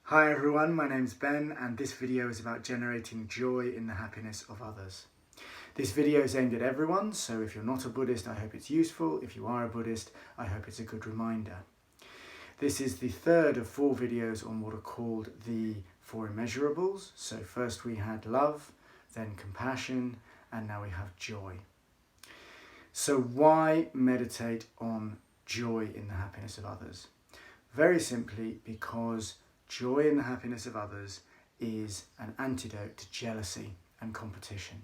Hi everyone, my name's Ben and this video is about generating joy in the happiness of others. This video is aimed at everyone, so if you're not a Buddhist, I hope it's useful. If you are a Buddhist, I hope it's a good reminder. This is the third of 4 videos on what are called the 4 immeasurables. So first we had love, then compassion, and now we have joy. So why meditate on joy in the happiness of others? Very simply because joy in the happiness of others is an antidote to jealousy and competition.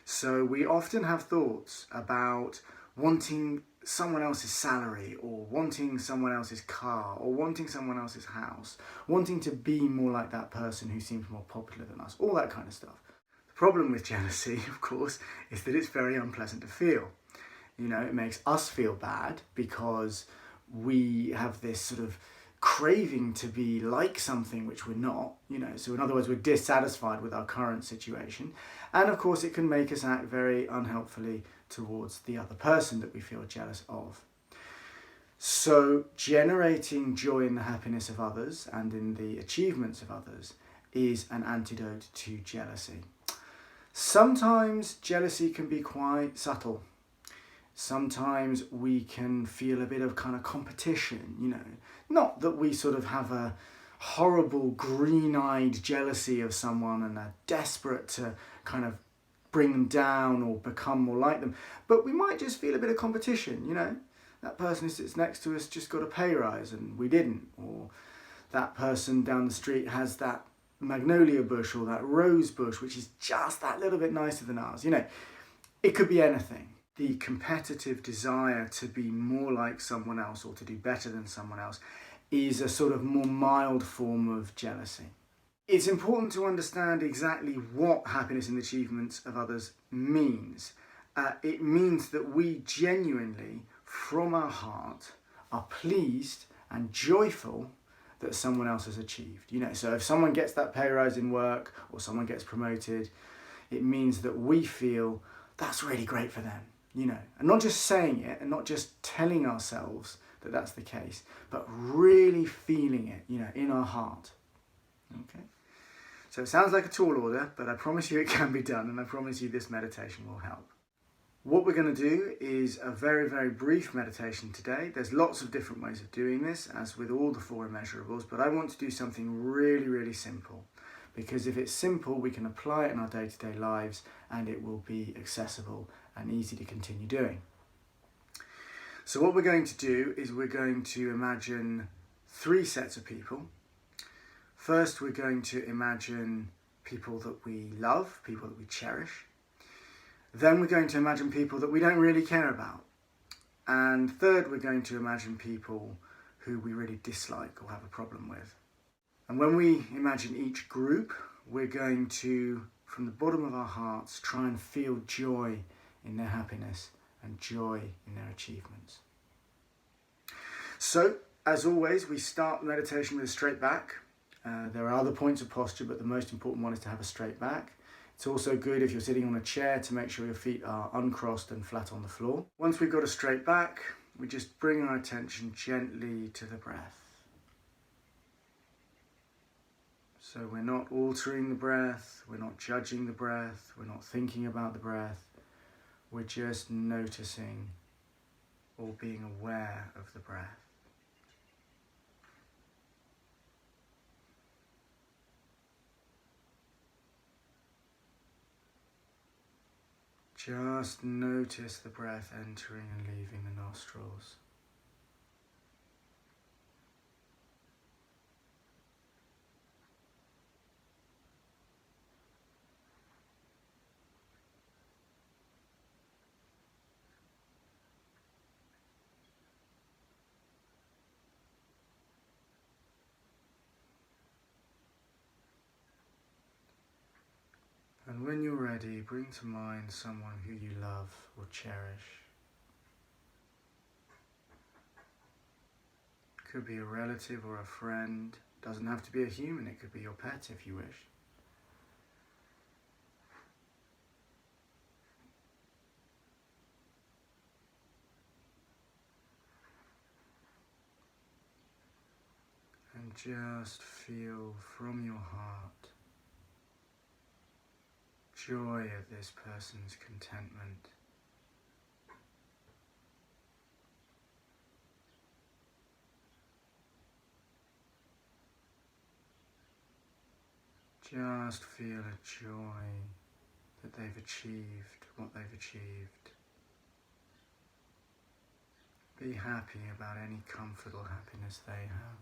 So we often have thoughts about wanting someone else's salary, or wanting someone else's car, or wanting someone else's house, wanting to be more like that person who seems more popular than us, all that kind of stuff. The problem with jealousy, of course, is that it's very unpleasant to feel. You know, it makes us feel bad because we have this sort of craving to be like something which we're not, so in other words, we're dissatisfied with our current situation, and of course it can make us act very unhelpfully towards the other person that we feel jealous of. So generating joy in the happiness of others and in the achievements of others is an antidote to jealousy. Sometimes jealousy can be quite subtle. Sometimes we can feel a bit of kind of competition, not that we sort of have a horrible green-eyed jealousy of someone and are desperate to kind of bring them down or become more like them, but we might just feel a bit of competition, that person who sits next to us just got a pay rise and we didn't, or that person down the street has that magnolia bush or that rose bush which is just that little bit nicer than ours. It could be anything. The competitive desire to be more like someone else or to do better than someone else is a sort of more mild form of jealousy. It's important to understand exactly what happiness and achievements of others means. It means that we genuinely, from our heart, are pleased and joyful that someone else has achieved. So if someone gets that pay rise in work or someone gets promoted, it means that we feel that's really great for them. And not just saying it and not just telling ourselves that that's the case, but really feeling it, in our heart. Okay. So it sounds like a tall order, but I promise you it can be done, and I promise you this meditation will help. What we're going to do is a very, very brief meditation today. There's lots of different ways of doing this, as with all the 4 immeasurables, but I want to do something really, really simple. Because if it's simple, we can apply it in our day-to-day lives and it will be accessible and easy to continue doing. So what we're going to do is we're going to imagine 3 sets of people. First, we're going to imagine people that we love, people that we cherish. Then we're going to imagine people that we don't really care about. And third, we're going to imagine people who we really dislike or have a problem with. And when we imagine each group, we're going to, from the bottom of our hearts, try and feel joy in their happiness and joy in their achievements. So, as always, we start meditation with a straight back. There are other points of posture, but the most important one is to have a straight back. It's also good if you're sitting on a chair to make sure your feet are uncrossed and flat on the floor. Once we've got a straight back, we just bring our attention gently to the breath. So we're not altering the breath, we're not judging the breath, we're not thinking about the breath. We're just noticing or being aware of the breath. Just notice the breath entering and leaving the nostrils. And when you're ready, bring to mind someone who you love or cherish. It could be a relative or a friend. It doesn't have to be a human, it could be your pet if you wish. And just feel from your heart joy at this person's contentment. Just feel a joy that they've achieved what they've achieved. Be happy about any comfort or happiness they have.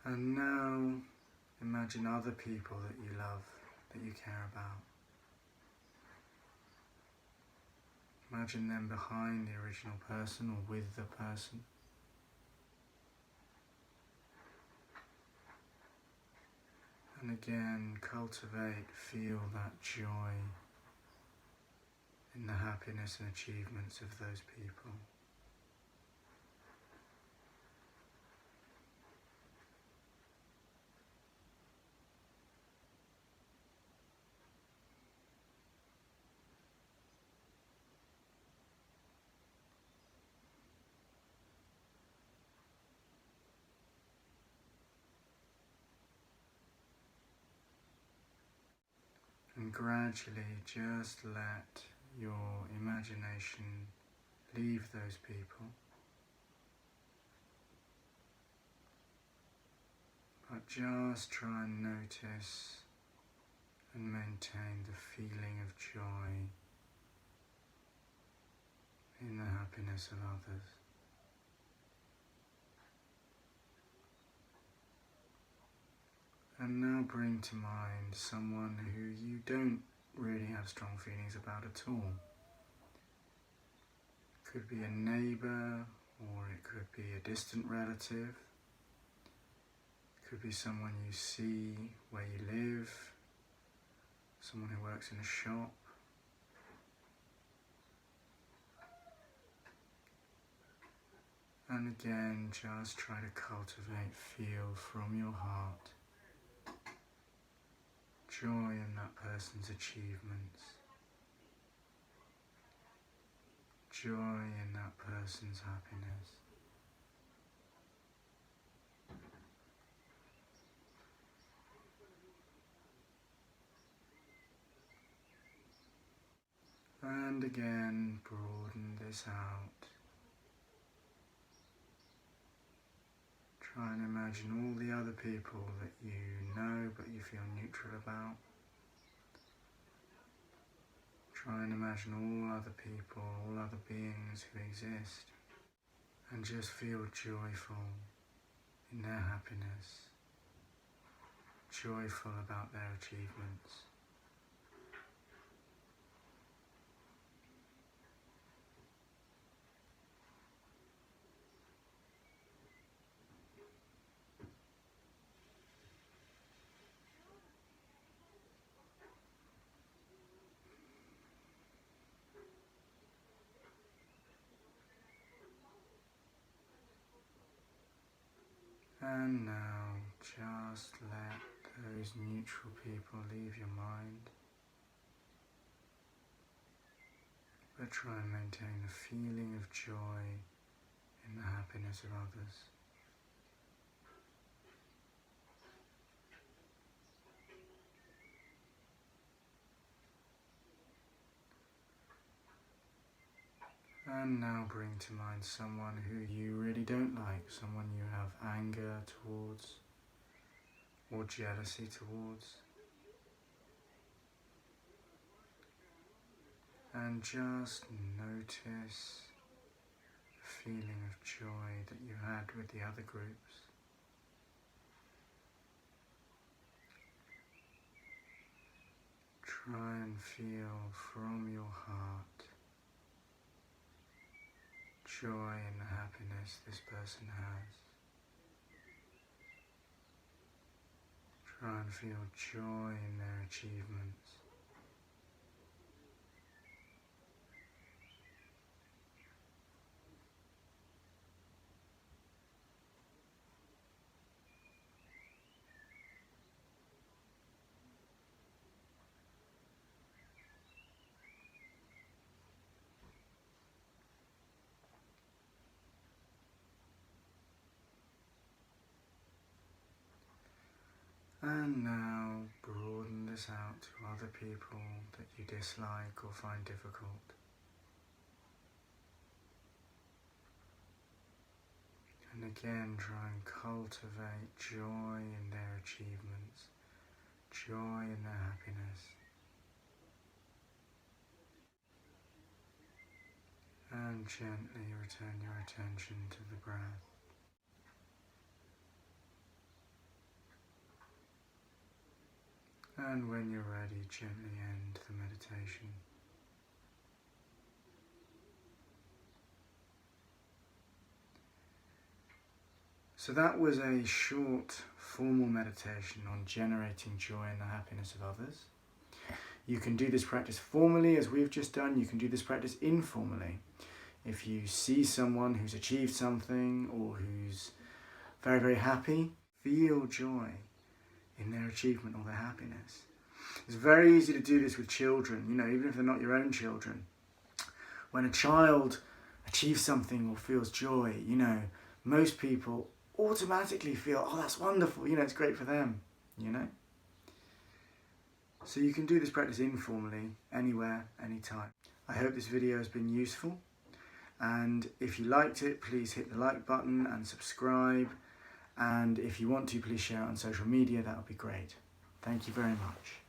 And now imagine other people that you love, that you care about. Imagine them behind the original person or with the person. And again, cultivate, feel that joy in the happiness and achievements of those people. And gradually just let your imagination leave those people, but just try and notice and maintain the feeling of joy in the happiness of others. And now bring to mind someone who you don't really have strong feelings about at all. It could be a neighbour, or it could be a distant relative. It could be someone you see where you live, someone who works in a shop. And again, just try to cultivate, feel from your heart joy in that person's achievements, joy in that person's happiness. And again, broaden this out. Try and imagine all the other people that you know but you feel neutral about. Try and imagine all other people, all other beings who exist, and just feel joyful in their happiness, joyful about their achievements. And now just let those neutral people leave your mind, but try and maintain the feeling of joy in the happiness of others. And now bring to mind someone who you really don't like, someone you have anger towards or jealousy towards. And just notice the feeling of joy that you had with the other groups. Try and feel from your heart joy in the happiness this person has. Try and feel joy in their achievements. And now broaden this out to other people that you dislike or find difficult. And again, try and cultivate joy in their achievements, joy in their happiness. And gently return your attention to the breath. And when you're ready, gently end the meditation. So that was a short, formal meditation on generating joy in the happiness of others. You can do this practice formally, as we've just done. You can do this practice informally. If you see someone who's achieved something or who's very, very happy, feel joy in their achievement or their happiness. It's very easy to do this with children, even if they're not your own children. When a child achieves something or feels joy, most people automatically feel, oh, that's wonderful, it's great for them, So you can do this practice informally, anywhere, anytime. I hope this video has been useful. And if you liked it, please hit the like button and subscribe. And if you want to, please share it on social media. That would be great. Thank you very much.